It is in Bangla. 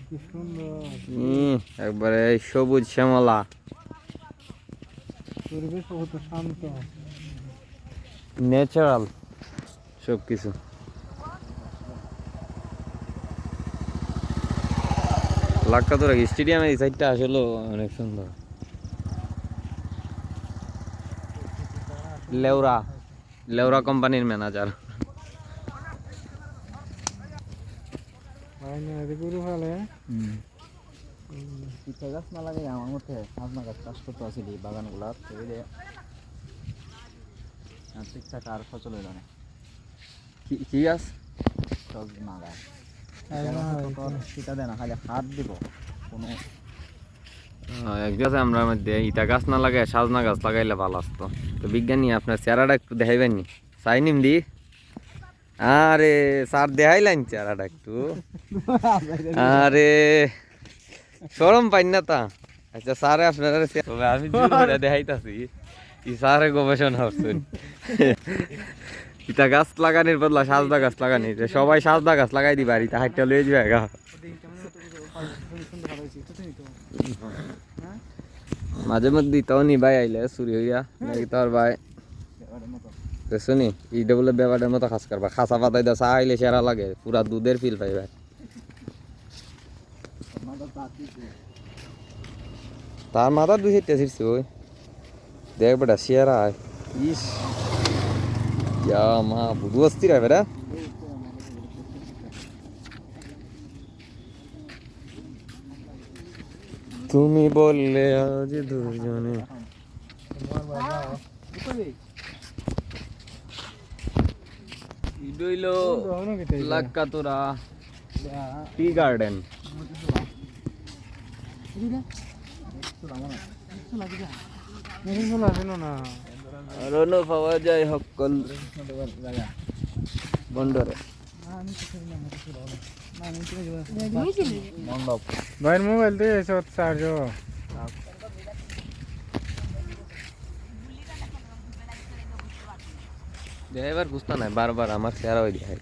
কি সুন্দর একবারে সবুজ শ্যামলা পরিবেশ কত শান্ত। ন্যাচারাল সব কিছু। লাক্কাতুরা স্টেডিয়ামের এই সাইডটা আসলে অনেক সুন্দর। লেউরা লেউরা কোম্পানির ম্যানেজার। ভাই না গরু ফেলে পিঠা গাছ না লাগাই আমার মধ্যে সাজনা গাছ চাষ করতে আসিলি বাগানগুলার তৈরি ঠিকঠাক আর ফসল হইল না। কি গাছ? সজনা গাছ পিঠা দেয় না, খালি হাত দিব কোনো। এক গাছে আমরা মধ্যে ইটা গাছ না লাগাই সাজনা গাছ লাগাইলে ভালো আসতো। তো বিজ্ঞানী আপনার চেহারাটা একটু দেখাইবেন নি? চাই নিমদি আরে স্যার দেখাইলেন চেহারাটা একটু। আরে সরম পাইন না তা। আচ্ছা স্যারে আপনারা আমি দেখাইতাছি ই স্যারে গবেষণা করছেন। ইটা গাছ লাগানির বদলা সাজনা গাছ লাগানি, সবাই সাজনা গাছ লাগাই দিবা আর ইটা হাইটটা লয়ে যাবে গা। মাঝে মধ্যে তাও নি ভাই আইলে চুরি হইয়া নাকি তোর ভাই শুনি ইটা বলে ব্যাপারের মতো খাস করবা, খাসা পাতাই দা চা আইলে সেরা লাগে, পুরা দুধের ফিল পাইবা। তার মাথা দুই হেঁটে ছিড়ছে ওই দেখ বেটা সেরা ইস ইয়া মা বুধু অস্থির হয় বেটা। তুমি বললে আজ দুজনে ইডইলো লাক্কাতুরা টি গার্ডেন। রনো পাওয়া যায় সকল বন্ডরে। ভাইয়ের মোবাইল দিয়ে এসব চার্জ এবার বুঝতে নাই বারবার আমার চেহারা ওই দেখায়।